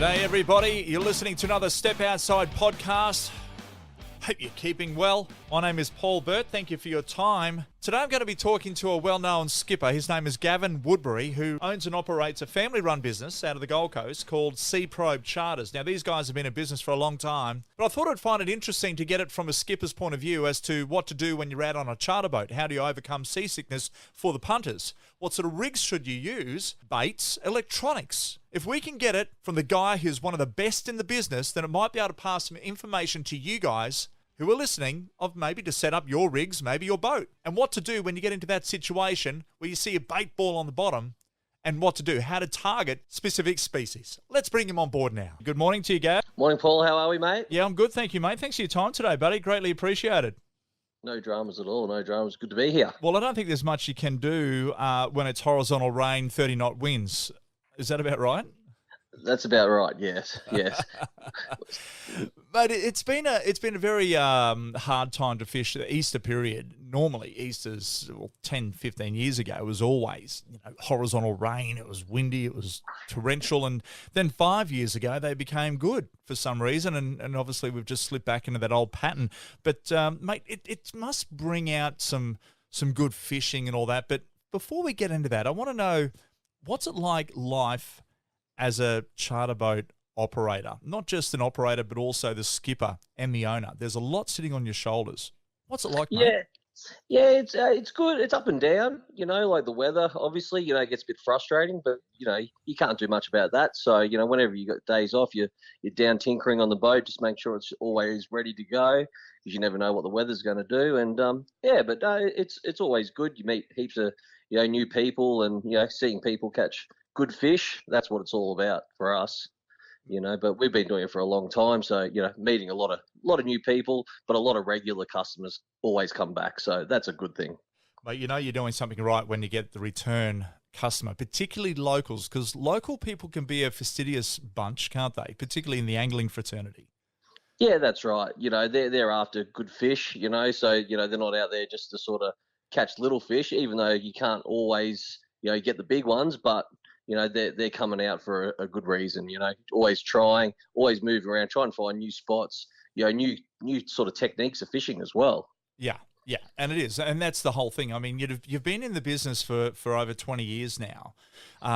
G'day, everybody. You're listening to another Step Outside podcast. Hope you're keeping well. My name is Paul Burt. Thank you for your time. Today I'm going to be talking to a well-known skipper. His name is Gavin Woodbury, who owns and operates a family-run business out of the Gold Coast called Sea Probe Charters. Now, these guys have been in business for a long time, but I thought I'd find it interesting to get it from a skipper's point of view as to what to do when you're out on a charter boat. How do you overcome seasickness for the punters? What sort of rigs should you use? Baits, electronics. If we can get it from the guy who's one of the best in the business, then it might be able to pass some information to you guys who are listening of maybe to set up your rigs, maybe your boat, and what to do when you get into that situation where you see a bait ball on the bottom and what to do, how to target specific species. Let's bring him on board now. Good morning to you, Gav. Morning, Paul. How are we, mate? Yeah, I'm good. Thank you, mate. Thanks for your time today, buddy. Greatly appreciated. No dramas at all. No dramas. Good to be here. Well, I don't think there's much you can do when it's horizontal rain, 30-knot winds. Is that about right? That's about right. Yes. But it's been a very hard time to fish the Easter period. Normally, Easter's 10, 15 years ago, it was always horizontal rain. It was windy. It was torrential. And then 5 years ago, they became good for some reason. And obviously, we've just slipped back into that old pattern. But, mate, it must bring out some good fishing and all that. But before we get into that, I want to know, what's it like life as a charter boat operator? Not just an operator, but also the skipper and the owner. There's a lot sitting on your shoulders. What's it like, mate? Yeah, it's good. It's up and down, like the weather, obviously, it gets a bit frustrating, but, you can't do much about that. So, whenever you got days off, you're down tinkering on the boat, just make sure it's always ready to go because you never know what the weather's going to do. And, it's always good. You meet heaps of, new people and, seeing people catch good fish. That's what it's all about for us. But we've been doing it for a long time. So, meeting a lot of new people, but a lot of regular customers always come back. So that's a good thing. But you're doing something right when you get the return customer, particularly locals, because local people can be a fastidious bunch, can't they? Particularly in the angling fraternity. Yeah, that's right. They're after good fish, so, they're not out there just to sort of catch little fish, even though you can't always, get the big ones, but they're coming out for a good reason, always trying, always moving around, trying to find new spots, new sort of techniques of fishing as well. Yeah, and it is. And that's the whole thing. I mean, you've been in the business for over 20 years now,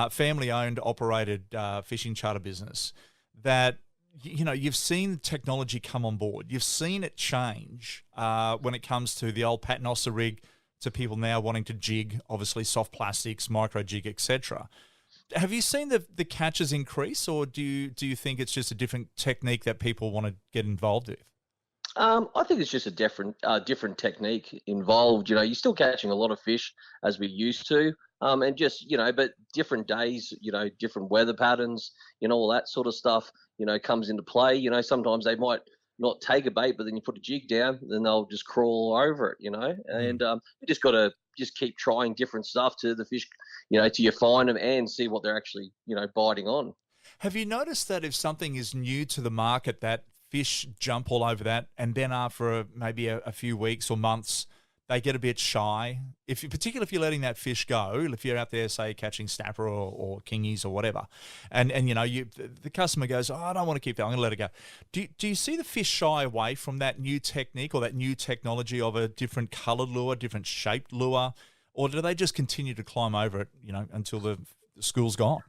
family-owned, operated fishing charter business that, you've seen technology come on board. You've seen it change when it comes to the old paternoster rig to people now wanting to jig, obviously soft plastics, micro jig, etc. Have you seen the catches increase, or do you think it's just a different technique that people want to get involved with? I think it's just a different technique involved. You're still catching a lot of fish as we used to, and just but different days, different weather patterns, all that sort of stuff, comes into play. Sometimes they might not take a bait, but then you put a jig down, then they'll just crawl over it, and you just got to just keep trying different stuff to the fish, till you find them and see what they're actually, biting on. Have you noticed that if something is new to the market, that fish jump all over that, and then after maybe a few weeks or months, they get a bit shy? Particularly if you're letting that fish go, if you're out there, say, catching snapper or kingies or whatever, and the customer goes, I don't want to keep that, I'm going to let it go. Do you see the fish shy away from that new technique or that new technology of a different coloured lure, different shaped lure, or do they just continue to climb over it, until the school's gone?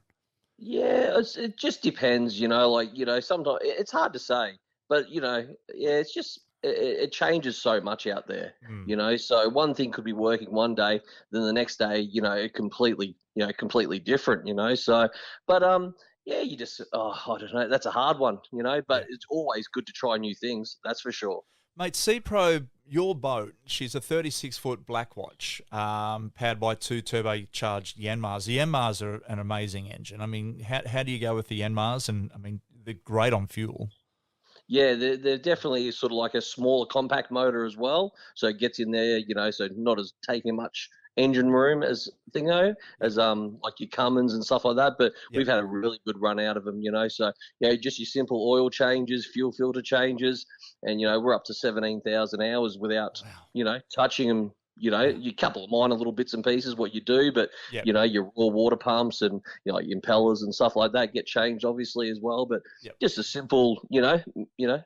Yeah, it just depends, sometimes it's hard to say, but, it's just, it changes so much out there, so one thing could be working one day, then the next day, completely different, so, but, you just, I don't know, that's a hard one, but it's always good to try new things, that's for sure. Mate, Sea Probe, your boat, she's a 36-foot Blackwatch, powered by 2 turbocharged Yanmars. The Yanmars are an amazing engine. I mean, how do you go with the Yanmars? And, I mean, they're great on fuel. Yeah, they're definitely sort of like a smaller compact motor as well. So it gets in there, so not as taking much engine room as like your Cummins and stuff like that. But we've had a really good run out of them, So, just your simple oil changes, fuel filter changes, and, we're up to 17,000 hours without, touching them You couple of minor little bits and pieces what you do, but Yep. your raw water pumps and like your impellers and stuff like that get changed obviously as well. But Yep. just a simple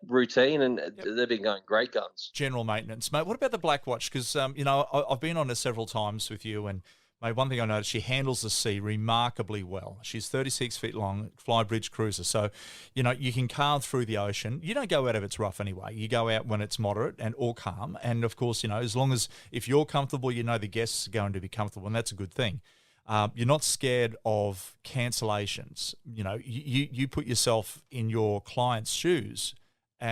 routine, and they've been going great guns. General maintenance, mate. What about the Black Watch? Because I've been on her several times with you, and mate, one thing I noticed, she handles the sea remarkably well. She's 36 feet long, flybridge cruiser. So, you can carve through the ocean. You don't go out if it's rough anyway. You go out when it's moderate and or calm. And, of course, as long as if you're comfortable, the guests are going to be comfortable, and that's a good thing. You're not scared of cancellations. You put yourself in your client's shoes,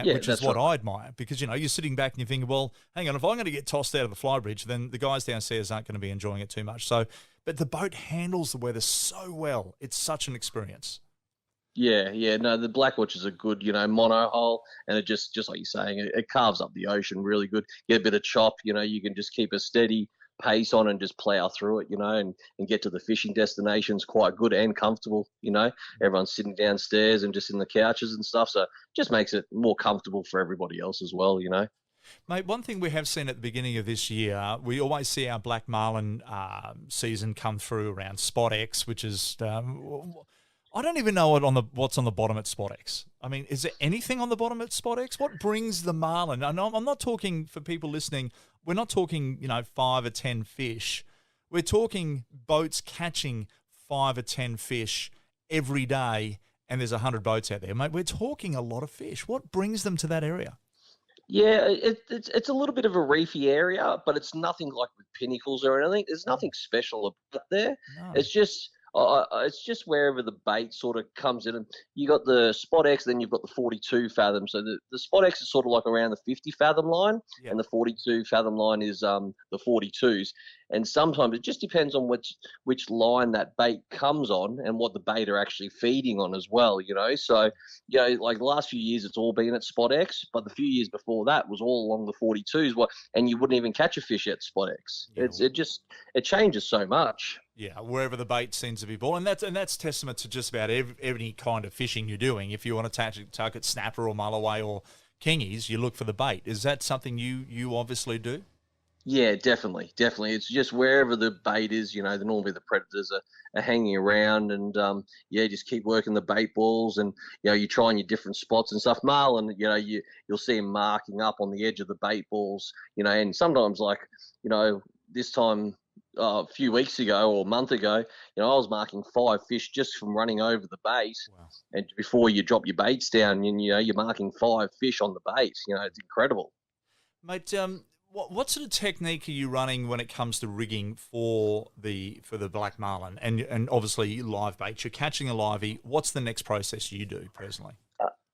which is what I admire, because, you're sitting back and you're thinking, well, hang on, if I'm going to get tossed out of the flybridge, then the guys downstairs aren't going to be enjoying it too much. So, but the boat handles the weather so well. It's such an experience. Yeah. No, the Blackwatch is a good, mono hull, and it just like you're saying, it carves up the ocean really good. Get a bit of chop, you can just keep a steady pace on and just plow through it, and get to the fishing destinations quite good and comfortable. Everyone's sitting downstairs and just in the couches and stuff, so just makes it more comfortable for everybody else as well. Mate, one thing we have seen at the beginning of this year, we always see our Black Marlin season come through around Spot X, which is I don't even know what's on the bottom at Spot X. I mean, is there anything on the bottom at Spot X? What brings the marlin? I'm not talking, for people listening, we're not talking, 5 or 10 fish. We're talking boats catching 5 or 10 fish every day, and there's 100 boats out there. Mate, we're talking a lot of fish. What brings them to that area? Yeah, it's a little bit of a reefy area, but it's nothing like with pinnacles or anything. There's nothing special about there. No. It's just wherever the bait sort of comes in. And you got the Spot X, then you've got the 42 fathom. So the Spot X is sort of like around the 50 fathom line, and the 42 fathom line is the 42s. And sometimes it just depends on which line that bait comes on and what the bait are actually feeding on as well. So like the last few years it's all been at Spot X, but the few years before that was all along the 42s. And you wouldn't even catch a fish at Spot X. Yeah. It changes so much. Yeah, wherever the bait seems to be born, and that's testament to just about any kind of fishing you're doing. If you want to target snapper or mulloway or kingies, you look for the bait. Is that something you obviously do? Yeah, definitely. It's just wherever the bait is, normally the predators are hanging around, and just keep working the bait balls, and you're trying your different spots and stuff. Marlin, you'll see him marking up on the edge of the bait balls, and sometimes this time. A few weeks ago or a month ago, I was marking 5 fish just from running over the bait. Wow. And before you drop your baits down, you're marking 5 fish on the bait. It's incredible. Mate, what sort of technique are you running when it comes to rigging for the Black Marlin and obviously live bait? You're catching a livey. What's the next process you do personally?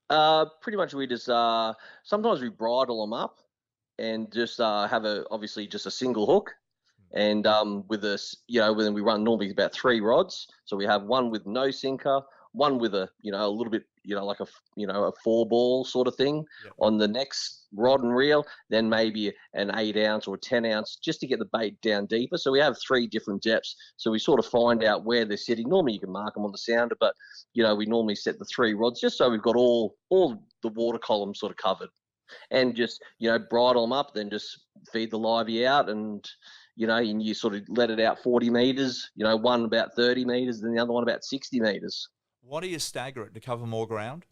Pretty much we just sometimes we bridle them up and just have obviously just a single hook. And with us, when we run normally about 3 rods, so we have one with no sinker, one with a little bit like a 4-ball sort of thing on the next rod and reel, then maybe an 8-ounce or 10-ounce just to get the bait down deeper. So we have 3 different depths, so we sort of find out where they're sitting. Normally you can mark them on the sounder, but we normally set the 3 rods just so we've got all the water columns sort of covered, and just bridle them up, then just feed the livey out, and and you sort of let it out 40 metres, one about 30 metres, then the other one about 60 metres. Why do you stagger it, to cover more ground?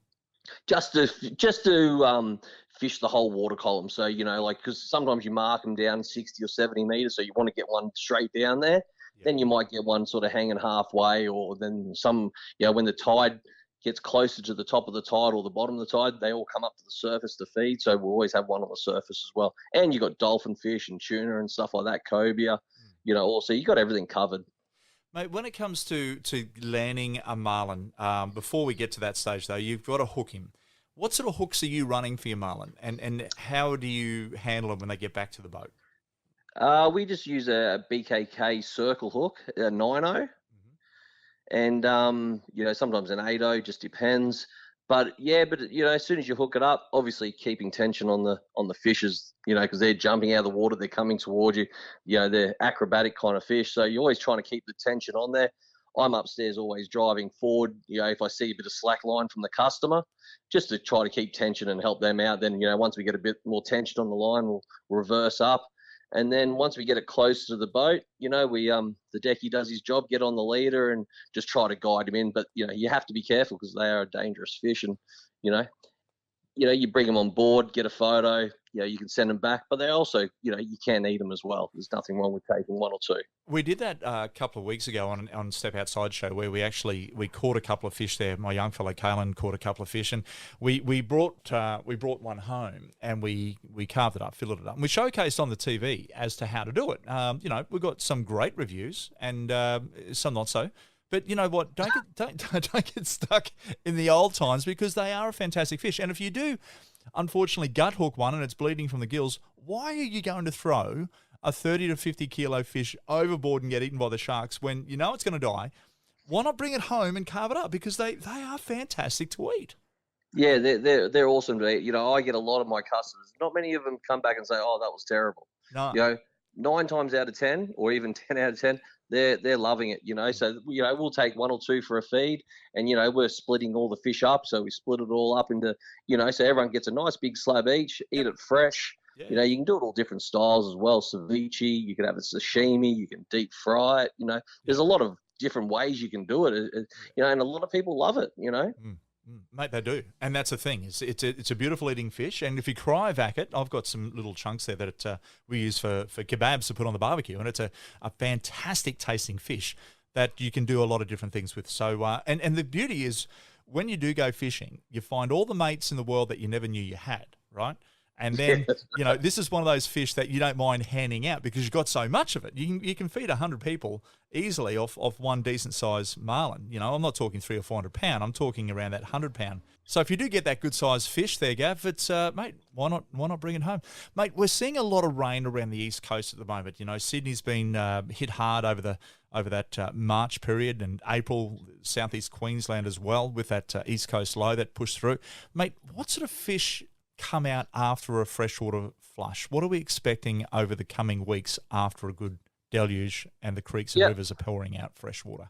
Just to fish the whole water column. So, because sometimes you mark them down 60 or 70 metres, so you want to get one straight down there. Yeah. Then you might get one sort of hanging halfway, or then some, when the tide gets closer to the top of the tide or the bottom of the tide, they all come up to the surface to feed. So we always have one on the surface as well. And you've got dolphin fish and tuna and stuff like that, cobia, also you've got everything covered. Mate, when it comes to landing a marlin, before we get to that stage though, you've got to hook him. What sort of hooks are you running for your marlin, and how do you handle them when they get back to the boat? We just use a BKK circle hook, a 9-0. And, sometimes an 8-0, just depends. But as soon as you hook it up, obviously keeping tension on the fishes, because they're jumping out of the water, they're coming towards you, they're acrobatic kind of fish. So you're always trying to keep the tension on there. I'm upstairs always driving forward, if I see a bit of slack line from the customer, just to try to keep tension and help them out. Then, once we get a bit more tension on the line, we'll reverse up. And then once we get it close to the boat, we the decky does his job, get on the leader and just try to guide him in. But you have to be careful because they are a dangerous fish, and you know you bring them on board, get a photo, you can send them back, but they also, you can eat them as well. There's nothing wrong with taking one or two. We did that a couple of weeks ago on Step Outside Show where we caught a couple of fish there. My young fellow Kalen caught a couple of fish, and we brought one home and we carved it up, filleted it up, and we showcased on the TV as to how to do it. We got some great reviews and some not so. But you know what? Don't get stuck in the old times because they are a fantastic fish. And if you do, unfortunately, gut hook one and it's bleeding from the gills, why are you going to throw a 30 to 50 kilo fish overboard and get eaten by the sharks when you know it's going to die? Why not bring it home and carve it up? Because they are fantastic to eat. Yeah, they're awesome to eat. I get a lot of my customers. Not many of them come back and say, "Oh, that was terrible." No. 9 times out of 10, or even 10 out of 10, they're loving it. So we'll take 1 or 2 for a feed, and we're splitting all the fish up. So we split it all up into, so everyone gets a nice big slab each. Eat it fresh. Yeah. You can do it all different styles as well. Ceviche, you can have a sashimi, you can deep fry it. There's a lot of different ways you can do it. And a lot of people love it. Mate, they do, and that's the thing. It's a beautiful eating fish, and if you cryovac it, I've got some little chunks there that we use for kebabs to put on the barbecue, and it's a fantastic tasting fish that you can do a lot of different things with. So, and the beauty is when you do go fishing, you find all the mates in the world that you never knew you had, right? And then, this is one of those fish that you don't mind handing out because you've got so much of it. You can feed 100 people easily off one decent size marlin. I'm not talking 300 or 400 pound. I'm talking around that 100 pound. So if you do get that good sized fish there, Gav, it's mate, why not bring it home, mate? We're seeing a lot of rain around the east coast at the moment. Sydney's been hit hard over that March period, and April, southeast Queensland as well with that east coast low that pushed through. Mate, what sort of fish come out after a freshwater flush? What are we expecting over the coming weeks after a good deluge and the creeks and rivers are pouring out fresh water?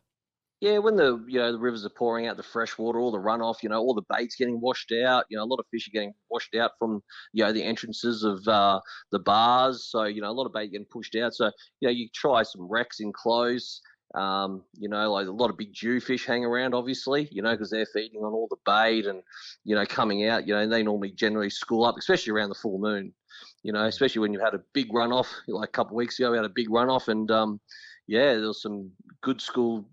Yeah, when the rivers are pouring out the fresh water, all the runoff, all the bait's getting washed out. A lot of fish are getting washed out from the entrances of the bars. So a lot of bait getting pushed out. So you try some wrecks in close. Like a lot of big jewfish hang around, obviously, because they're feeding on all the bait and, coming out, and they normally generally school up, especially around the full moon, especially when you had a big runoff, like a couple of weeks ago, we had a big runoff and, there was some good school,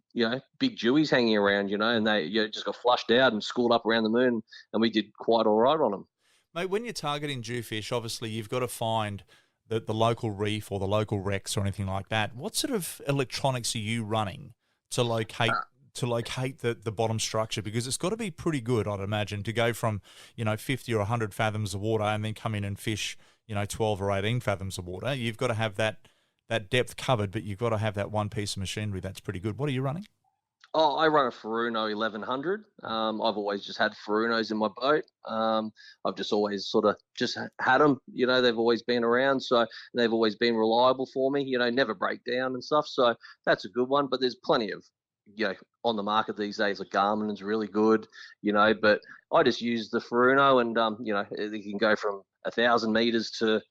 big jewies hanging around, and they just got flushed out and schooled up around the moon, and we did quite all right on them. Mate, when you're targeting jewfish, obviously you've got to find the local reef or the local wrecks or anything like that. What sort of electronics are you running to locate the bottom structure? Because it's got to be pretty good, I'd imagine, to go from 50 or 100 fathoms of water and then come in and fish 12 or 18 fathoms of water. You've got to have that depth covered, but you've got to have that one piece of machinery that's pretty good. What are you running? Oh, I run a Furuno 1100. I've always just had Furunos in my boat. I've just always sort of just had them. They've always been around, so they've always been reliable for me. Never break down and stuff. So that's a good one. But there's plenty of on the market these days. Like Garmin is really good. But I just use the Furuno, and it can go from 1,000 meters to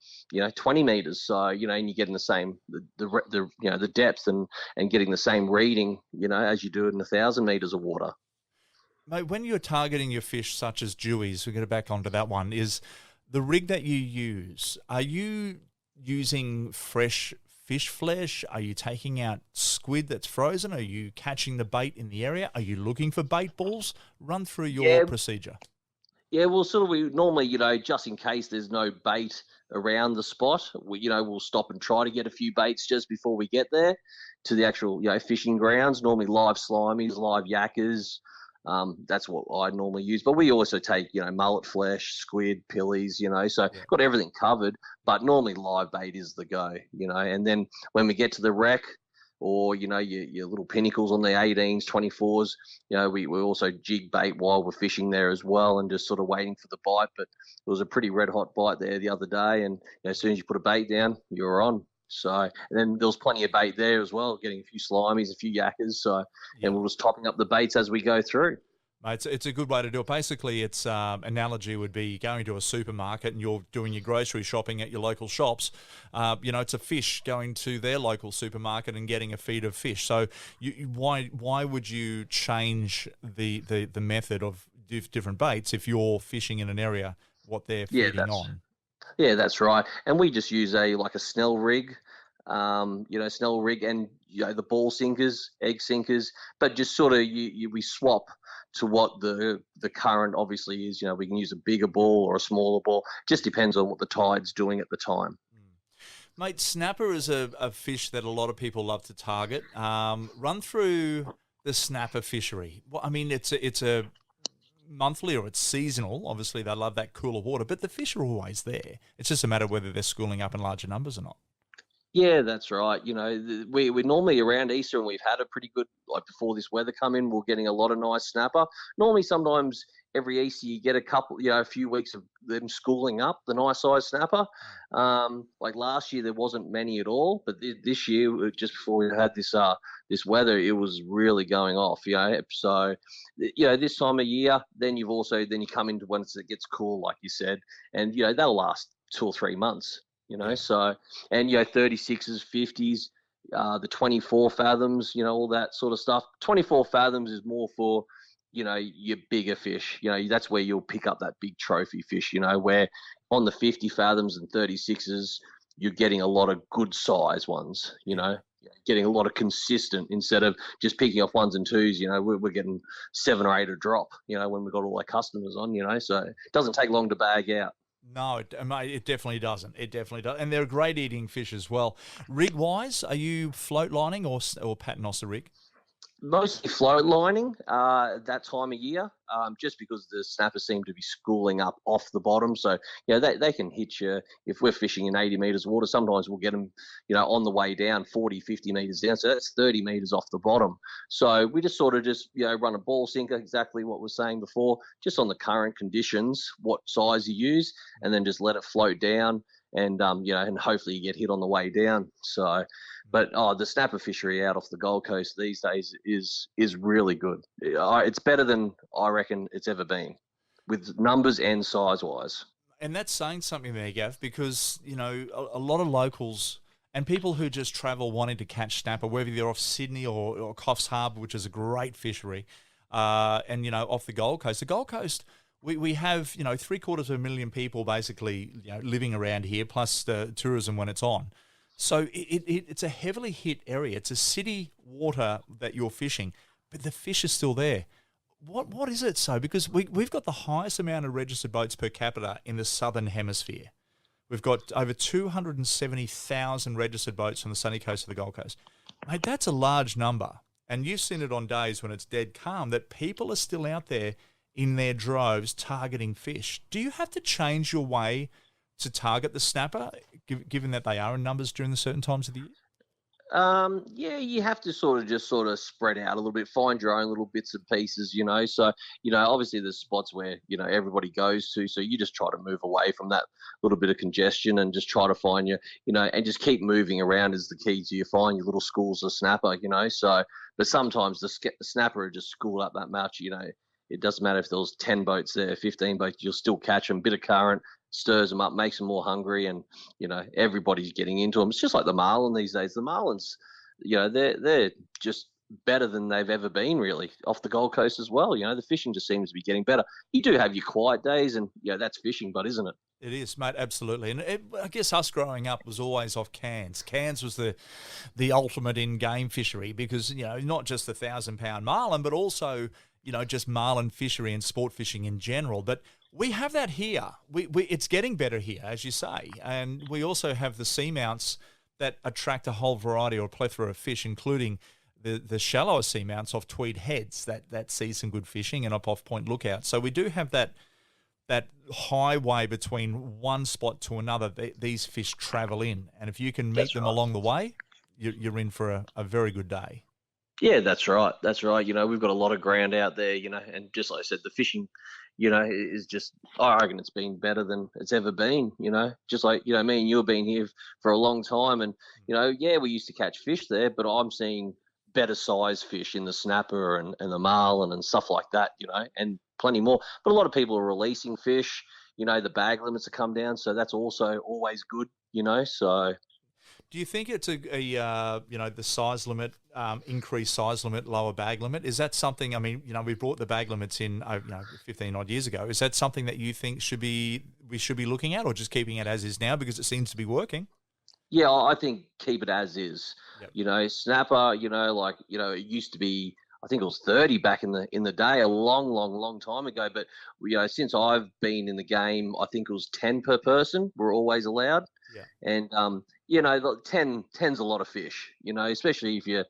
20 meters. So and you're getting the same the depth and getting the same reading as you do it in 1,000 meters of water. Mate, when you're targeting your fish such as jewies, we're going to back onto that one, is the rig that you use, are you using fresh fish flesh? Are you taking out squid that's frozen? Are you catching the bait in the area? Are you looking for bait balls? Run through your procedure. Yeah, well, we normally, just in case there's no bait around the spot, we'll stop and try to get a few baits just before we get there to the actual, fishing grounds. Normally live slimies, live yakkers. That's what I normally use. But we also take, mullet flesh, squid, pillies, so got everything covered. But normally live bait is the go, and then when we get to the wreck, or your little pinnacles on the 18s, 24s. We also jig bait while we're fishing there as well, and just sort of waiting for the bite. But it was a pretty red hot bite there the other day, and as soon as you put a bait down, you're on. So, and then there was plenty of bait there as well, getting a few slimies, a few yakkers. So, and we're just topping up the baits as we go through. Mate, it's a good way to do it. Basically, its analogy would be going to a supermarket and you're doing your grocery shopping at your local shops. It's a fish going to their local supermarket and getting a feed of fish. So why would you change the method of different baits if you're fishing in an area what they're feeding on? Yeah, that's right. And we just use a snell rig, snell rig, and the ball sinkers, egg sinkers, but just sort of we swap to what the current obviously is. We can use a bigger ball or a smaller ball. Just depends on what the tide's doing at the time. Mate, snapper is a fish that a lot of people love to target. Run through the snapper fishery. Well, I mean, it's a monthly or it's seasonal. Obviously, they love that cooler water, but the fish are always there. It's just a matter of whether they're schooling up in larger numbers or not. Yeah, that's right. We're normally around Easter, and we've had a pretty good, like before this weather come in, we're getting a lot of nice snapper. Normally, sometimes every Easter you get a couple, a few weeks of them schooling up, the nice size snapper. Like last year, there wasn't many at all, but this year, just before we had this weather, it was really going off. So this time of year, then you come into when it gets cool, like you said, and that'll last 2 or 3 months. So, and 36s, 50s, the 24 fathoms, all that sort of stuff. 24 fathoms is more for, your bigger fish. That's where you'll pick up that big trophy fish, where on the 50 fathoms and 36s, you're getting a lot of good size ones, getting a lot of consistent instead of just picking off ones and twos. We're getting 7 or 8 a drop, when we've got all our customers on, so it doesn't take long to bag out. No, it definitely doesn't. It definitely does. And they're a great eating fish as well. Rig-wise, are you float lining or paternoster rig? Mostly float lining that time of year, just because the snappers seem to be schooling up off the bottom. So, they can hit you if we're fishing in 80 metres of water. Sometimes we'll get them, on the way down, 40, 50 metres down. So that's 30 metres off the bottom. So we just sort of run a ball sinker, exactly what we were saying before, just on the current conditions, what size you use, and then just let it float down. And and hopefully you get hit on the way down. So, but the snapper fishery out off the Gold Coast these days is really good. It's better than I reckon it's ever been, with numbers and size wise. And that's saying something there, Gav, because a lot of locals and people who just travel wanting to catch snapper, whether they're off Sydney or Coffs Harbour, which is a great fishery, and off the Gold Coast. The Gold Coast. We have, 750,000 people basically, living around here, plus the tourism when it's on. So it's a heavily hit area. It's a city water that you're fishing, but the fish is still there. What is it so? Because we've got the highest amount of registered boats per capita in the southern hemisphere. We've got over 270,000 registered boats on the sunny coast of the Gold Coast. Mate, that's a large number. And you've seen it on days when it's dead calm, that people are still out there in their droves targeting fish. Do you have to change your way to target the snapper, given that they are in numbers during the certain times of the year? Yeah, you have to sort of spread out a little bit, find your own little bits and pieces, So, obviously there's spots where, everybody goes to, so you just try to move away from that little bit of congestion and just try to find and just keep moving around is the key to you find your little schools of snapper, So, but sometimes the snapper are just schooled up that much, It doesn't matter if there was 10 boats there, 15 boats, you'll still catch them. Bit of current stirs them up, makes them more hungry, and, everybody's getting into them. It's just like the marlin these days. The marlins, they're just better than they've ever been, really, off the Gold Coast as well. The fishing just seems to be getting better. You do have your quiet days, and, that's fishing, but isn't it? It is, mate, absolutely. And I guess us growing up was always off Cairns. Cairns was the ultimate in-game fishery because, not just the 1,000-pound marlin, but also just marlin fishery and sport fishing in general. But we have that here. It's getting better here, as you say. And we also have the seamounts that attract a whole variety or plethora of fish, including the shallower seamounts off Tweed Heads that see some good fishing and up off Point Lookout. So we do have that highway between one spot to another. These fish travel in. And if you can meet them along the way, you're in for a very good day. Yeah, that's right. That's right. We've got a lot of ground out there, and just like I said, the fishing, is just, I reckon it's been better than it's ever been, just like, me and you have been here for a long time. And, yeah, we used to catch fish there, but I'm seeing better size fish in the snapper and the marlin and stuff like that, and plenty more. But a lot of people are releasing fish. The bag limits have come down, so that's also always good. So. Do you think it's the size limit, increased size limit, lower bag limit? Is that something? I mean, we brought the bag limits in, 15 odd years ago. Is that something that you think we should be looking at, or just keeping it as is now because it seems to be working? Yeah, I think keep it as is. Yep. Snapper. It used to be. I think it was 30 back in the day, a long time ago. But since I've been in the game, I think it was 10 per person. We're always allowed. Yeah. And 10's a lot of fish. Especially if you're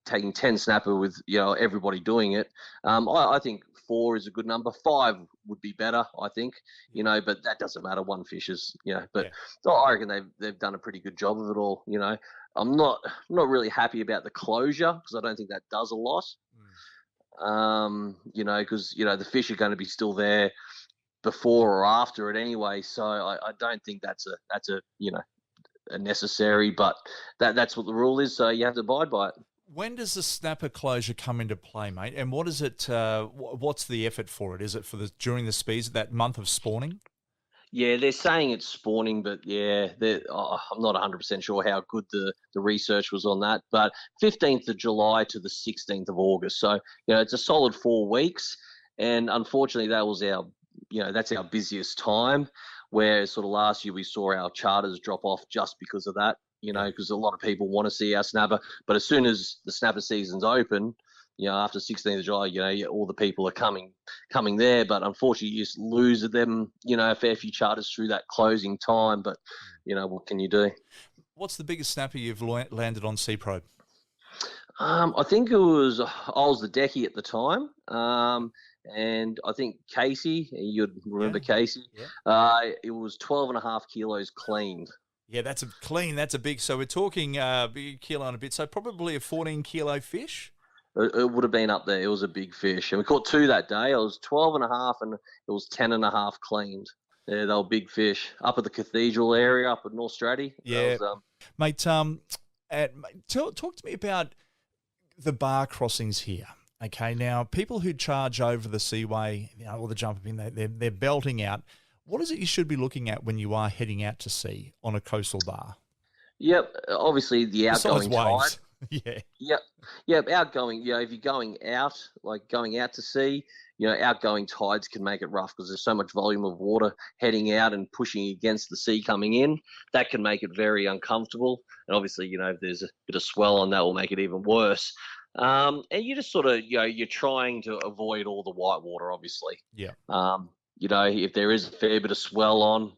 taking 10 snapper with everybody doing it. I think 4 is a good number. 5 would be better, I think. But that doesn't matter. One fish is But Yeah. so I reckon they've done a pretty good job of it all. I'm not really happy about the closure because I don't think that does a lot. Because the fish are going to be still there before or after it anyway. So I don't think that's a necessary, but that's what the rule is. So you have to abide by it. When does the snapper closure come into play, mate? And what is it? What's the effort for it? Is it during the speeds, that month of spawning? Yeah, they're saying it's spawning, but I'm not 100% sure how good the research was on that. But 15th of July to the 16th of August. So, it's a solid 4 weeks. And unfortunately, that was that's our busiest time, where sort of last year we saw our charters drop off just because of that, because a lot of people want to see our snapper. But as soon as the snapper season's open, after 16th of July, all the people are coming there. But unfortunately, you just lose them, a fair few charters through that closing time. But, what can you do? What's the biggest snapper you've landed on Sea Probe? I think I was the decky at the time. And I think Casey, you'd remember Casey, it was 12.5 kilos cleaned. Yeah, that's a big, so we're talking big kilo and a bit, so probably a 14 kilo fish. It would have been up there. It was a big fish. And we caught 2 that day. It was 12.5 and it was 10.5 cleaned. Yeah, they were big fish up at the cathedral area up at North Stratty. Yeah. Mate, talk to me about the bar crossings here. Okay, now people who charge over the seaway, or the jumping in, they're belting out. What is it you should be looking at when you are heading out to sea on a coastal bar? Yep, obviously the outgoing tide. Yeah. Yep, outgoing. If you're going out to sea, outgoing tides can make it rough because there's so much volume of water heading out and pushing against the sea coming in. That can make it very uncomfortable. And obviously, if there's a bit of swell on, that will make it even worse. And you just sort of, you're trying to avoid all the white water, obviously. Yeah. If there is a fair bit of swell on,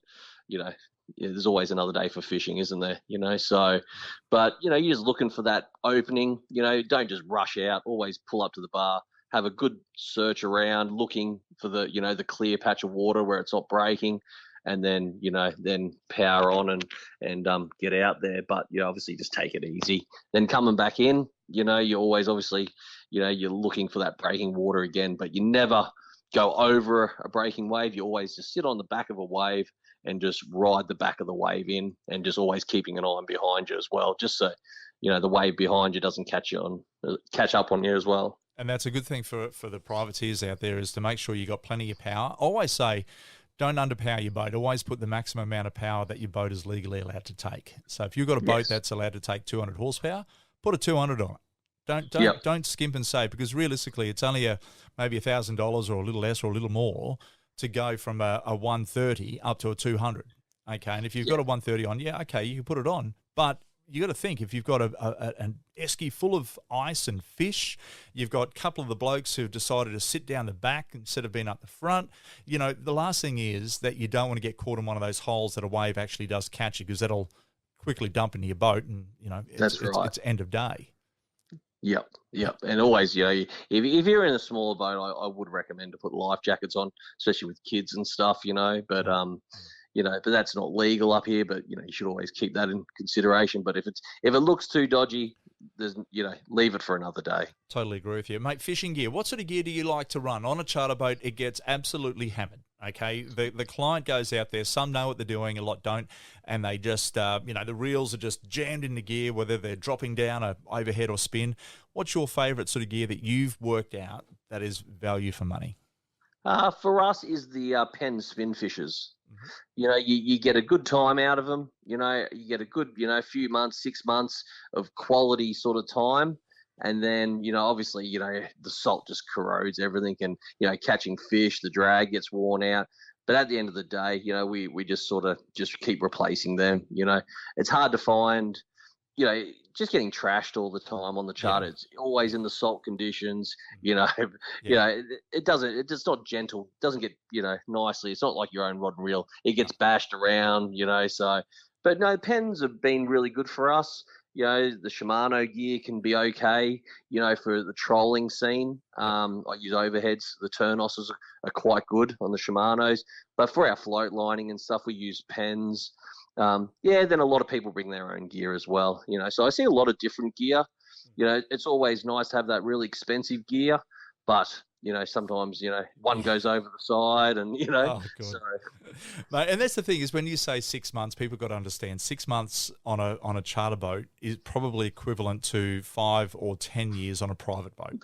there's always another day for fishing, isn't there? So, but, you're just looking for that opening, don't just rush out, always pull up to the bar, have a good search around looking for the clear patch of water where it's not breaking. And then, then power on and get out there. But, obviously just take it easy. Then coming back in, you're always obviously, you're looking for that breaking water again, but you never go over a breaking wave. You always just sit on the back of a wave and just ride the back of the wave in and just always keeping an eye behind you as well, just so, the wave behind you doesn't catch up on you as well. And that's a good thing for the privateers out there, is to make sure you got plenty of power. I always say, don't underpower your boat. Always put the maximum amount of power that your boat is legally allowed to take. So if you've got a boat that's allowed to take 200 horsepower, put a 200 on it. Don't skimp and save, because realistically it's only maybe $1,000 or a little less or a little more to go from a 130 up to a 200. Okay, and if you've got a 130 on, you can put it on, but you got to think, if you've got an esky full of ice and fish, you've got a couple of the blokes who've decided to sit down the back instead of being up the front. The last thing is that you don't want to get caught in one of those holes that a wave actually does catch you, because that'll quickly dump into your boat, and it's end of day. Yep. And always, if you're in a smaller boat, I would recommend to put life jackets on, especially with kids and stuff, but but that's not legal up here. But you should always keep that in consideration. But if it looks too dodgy, there's leave it for another day. Totally agree with you, mate. Fishing gear. What sort of gear do you like to run on a charter boat? It gets absolutely hammered. Okay, the client goes out there. Some know what they're doing, a lot don't, and they just, the reels are just jammed into gear, whether they're dropping down a overhead or spin. What's your favourite sort of gear that you've worked out that is value for money? For us, is the Penn spin fishers. Mm-hmm. You get a good time out of them. You get a good, few months, 6 months of quality sort of time. And then, obviously, the salt just corrodes everything and, catching fish, the drag gets worn out. But at the end of the day, we just sort of just keep replacing them. It's hard to find, just getting trashed all the time on the charter. Yeah. It's always in the salt conditions, it's not gentle. It doesn't get, nicely. It's not like your own rod and reel. It gets bashed around, so. But no, pens have been really good for us. The Shimano gear can be okay, for the trolling scene. I use overheads. The turnosses are quite good on the Shimanos. But for our float lining and stuff, we use pens. Then a lot of people bring their own gear as well, So I see a lot of different gear. It's always nice to have that really expensive gear, but sometimes, one goes over the side and, Oh, God. So. Mate, and that's the thing is when you say 6 months, people got to understand 6 months on a charter boat is probably equivalent to 5 or 10 years on a private boat.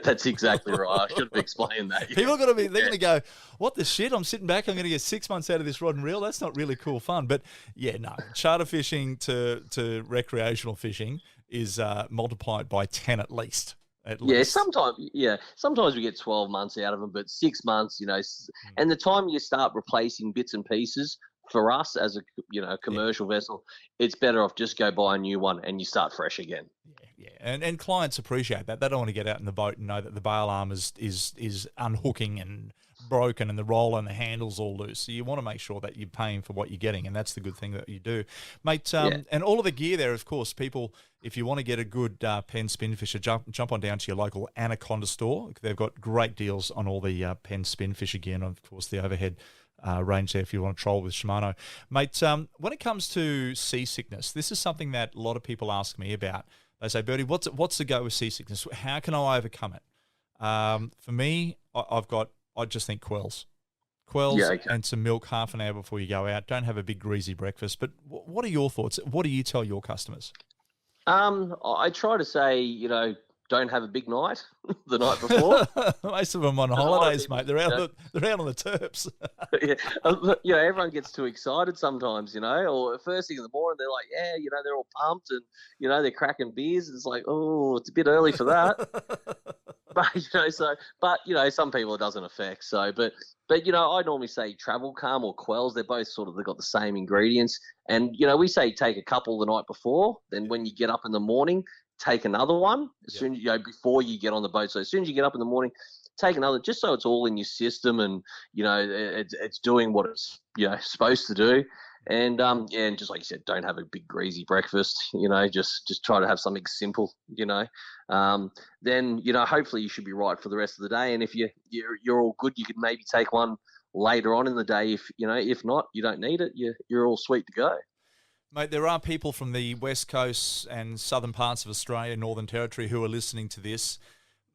That's exactly right. I should have explained that. Yeah. People got to be, they're going to go, what the shit? I'm sitting back. I'm going to get 6 months out of this rod and reel. That's not really cool fun. But yeah, no, charter fishing to recreational fishing is multiplied by 10 at least. Sometimes we get 12 months out of them, but 6 months, and the time you start replacing bits and pieces for us as a commercial vessel, it's better off just go buy a new one and you start fresh again. Yeah. And clients appreciate that. They don't want to get out in the boat and know that the bail arm is unhooking and broken and the roller and the handle's all loose. So you want to make sure that you're paying for what you're getting, and that's the good thing that you do. Mate, and all of the gear there, of course, people, if you want to get a good Penn spin fisher, jump on down to your local Anaconda store. They've got great deals on all the Penn spin fisher gear and, of course, the overhead range there if you want to troll with Shimano. Mate, when it comes to seasickness, this is something that a lot of people ask me about. They say, Bertie, what's the go with seasickness? How can I overcome it? For me, I just think quells. And some milk half an hour before you go out. Don't have a big greasy breakfast. But what are your thoughts? What do you tell your customers? I try to say, don't have a big night the night before. Most of them on holidays, mate. They're out on the terps. Everyone gets too excited sometimes, or first thing in the morning, they're like, they're all pumped and, they're cracking beers. It's like, oh, it's a bit early for that. But some people it doesn't affect. So, but I normally say travel calm or quells. They've got the same ingredients. And, we say take a couple the night before. Then when you get up in the morning, take another one as soon as before you get on the boat. So as soon as you get up in the morning, take another, just so it's all in your system and it's doing what it's supposed to do. And and just like you said, don't have a big greasy breakfast. Just try to have something simple. Then hopefully you should be right for the rest of the day. And if you're all good, you could maybe take one later on in the day. If not, you don't need it. You're all sweet to go. Mate, there are people from the West Coast and southern parts of Australia, Northern Territory, who are listening to this.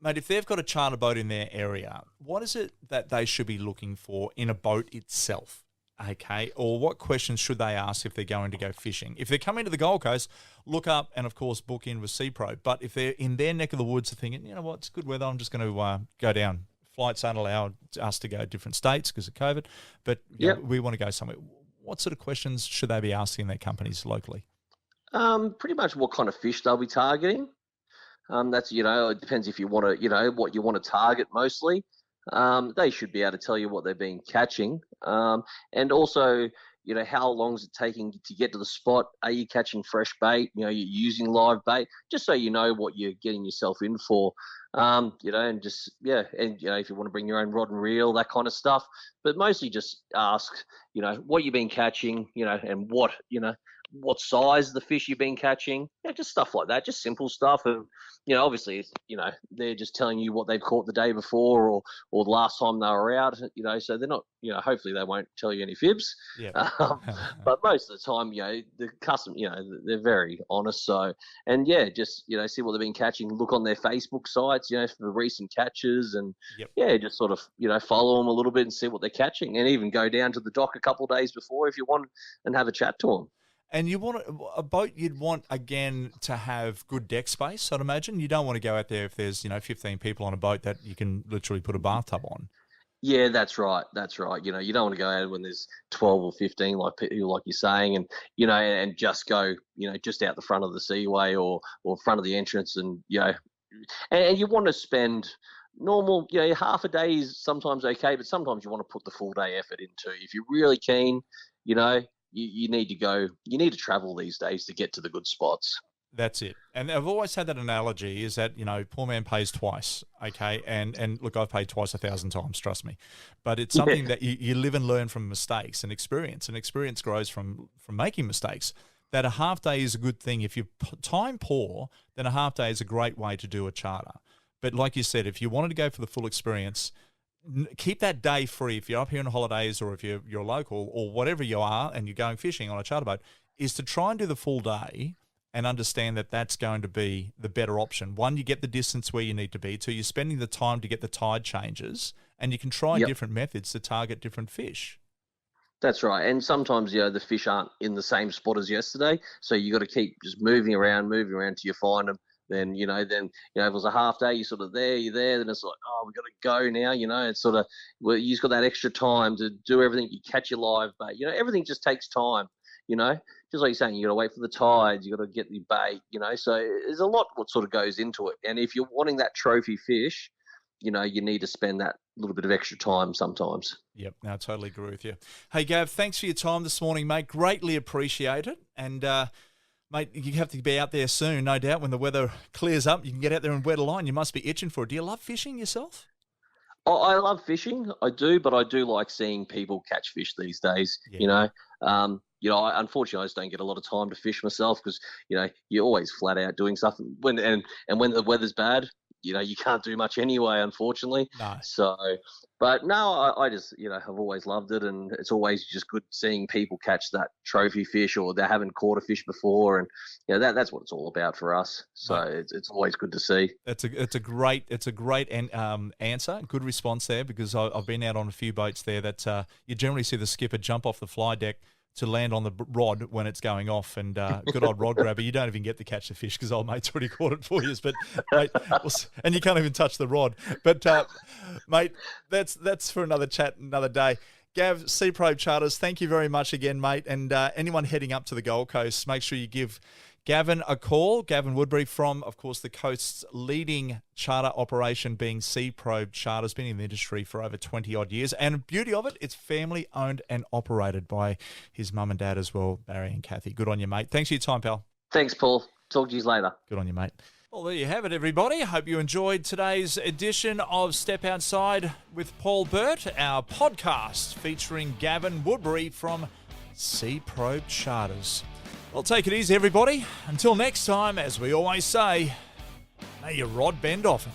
Mate, if they've got a charter boat in their area, what is it that they should be looking for in a boat itself? Okay, or what questions should they ask if they're going to go fishing? If they're coming to the Gold Coast, look up and, of course, book in with SeaPro. But if they're in their neck of the woods, they're thinking, you know what, it's good weather, I'm just going to go down. Flights aren't allowed us to go to different states because of COVID, but we want to go somewhere. What sort of questions should they be asking their companies locally? Pretty much what kind of fish they'll be targeting. That's, it depends if you want to, what you want to target mostly. They should be able to tell you what they've been catching. And also, how long is it taking to get to the spot? Are you catching fresh bait? You're using live bait, just so you know what you're getting yourself in for. And just, and, if you want to bring your own rod and reel, that kind of stuff. But mostly just ask, what you've been catching, and what, what size of the fish you've been catching, just stuff like that, just simple stuff. And obviously, they're just telling you what they've caught the day before or the last time they were out. So they're not, hopefully they won't tell you any fibs. Yeah. But most of the time, the custom, they're very honest. So, and just see what they've been catching. Look on their Facebook sites, for the recent catches, and just sort of follow them a little bit and see what they're catching, and even go down to the dock a couple of days before if you want and have a chat to them. And you want a boat you'd want, again, to have good deck space, I'd imagine. You don't want to go out there if there's, 15 people on a boat that you can literally put a bathtub on. Yeah, that's right. That's right. You don't want to go out when there's 12 or 15, like you're saying, and, and just go, just out the front of the seaway or front of the entrance, and, and you want to spend normal, half a day is sometimes okay, but sometimes you want to put the full day effort into. If you're really keen, you need to go. You need to travel these days to get to the good spots. That's it. And I've always had that analogy is that, poor man pays twice, okay? And look, I've paid twice 1,000 times, trust me. But it's something that you live and learn from mistakes and experience grows from making mistakes. That a half day is a good thing. If you're time poor, then a half day is a great way to do a charter. But like you said, if you wanted to go for the full experience, keep that day free. If you're up here on holidays or if you're local or whatever you are and you're going fishing on a charter boat, is to try and do the full day and understand that that's going to be the better option. One, you get the distance where you need to be. Two, you're spending the time to get the tide changes, and you can try different methods to target different fish. That's right. And sometimes, the fish aren't in the same spot as yesterday. So you got to keep just moving around till you find them. Then, if it was a half day, you're sort of there, then it's like, oh, we've got to go now, it's sort of, well, you've got that extra time to do everything. You catch your live bait, everything just takes time, just like you're saying, you got to wait for the tides, you got to get the bait, so there's a lot what sort of goes into it. And if you're wanting that trophy fish, you need to spend that little bit of extra time sometimes. Yep, no, I totally agree with you. Hey, Gav, thanks for your time this morning, mate. Greatly appreciate it. And, mate, you have to be out there soon, no doubt. When the weather clears up, you can get out there and wet a line. You must be itching for it. Do you love fishing yourself? Oh, I love fishing. I do, but I do like seeing people catch fish these days. Yeah. Unfortunately, I just don't get a lot of time to fish myself because, you're always flat out doing stuff. When the weather's bad, you can't do much anyway, unfortunately. No. So, but no, I just, I've always loved it, and it's always just good seeing people catch that trophy fish or they haven't caught a fish before, and that's what it's all about for us. So right. It's always good to see. It's a great answer, good response there, because I've been out on a few boats there that you generally see the skipper jump off the fly deck to land on the rod when it's going off, and good old rod grabber. You don't even get to catch the fish because old mate's already caught it for you. But mate, and you can't even touch the rod. But mate, that's for another chat, another day. Gav, Sea Probe Charters, thank you very much again, mate. And anyone heading up to the Gold Coast, make sure you give Gavin a call. Gavin Woodbury from, of course, the coast's leading charter operation being Sea Probe Charters, been in the industry for over 20-odd years. And the beauty of it, it's family-owned and operated by his mum and dad as well, Barry and Kathy. Good on you, mate. Thanks for your time, pal. Thanks, Paul. Talk to you later. Good on you, mate. Well, there you have it, everybody. I hope you enjoyed today's edition of Step Outside with Paul Burt, our podcast featuring Gavin Woodbury from Sea Probe Charters. Well, take it easy, everybody. Until next time, as we always say, may your rod bend often.